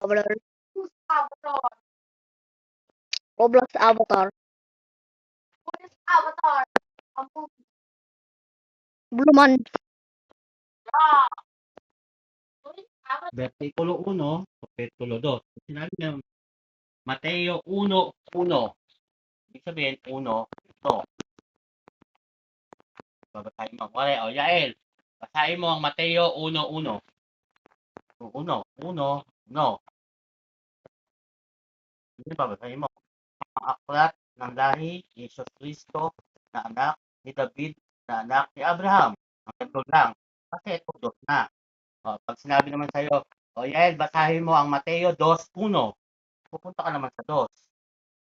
Avatar. Roblox Avatar. Bluman. Versikulo 1, Kapitulo 2. Sinabi niya, Mateo 1:1. Ibig sabihin, 1, ito. Babasahin mo. Wala, o, Yael. Basahin mo ang Mateo 1:1. 1, no. Hindi, babasahin mo. Ang aklat ng lahi ni Jesus Cristo na anak ni David na anak ni Abraham. Ang ito lang. Kasi ito, 2 na. O, pag sinabi naman sa'yo, o Yael, basahin mo ang Mateo 2:1. Pupunta ka naman sa 2.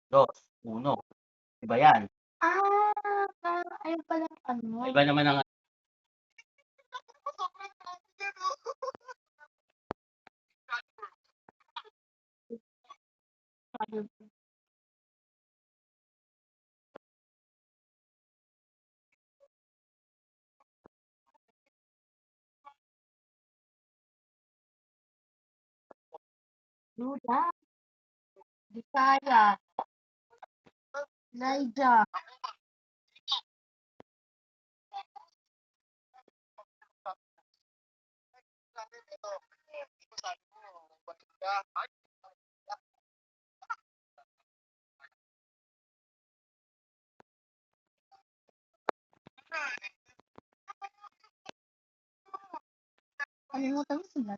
2:1. Iba yan. Ayun pala ano. Iba naman ang Duda. Bisaya. Naija. Kalimutan mo sila,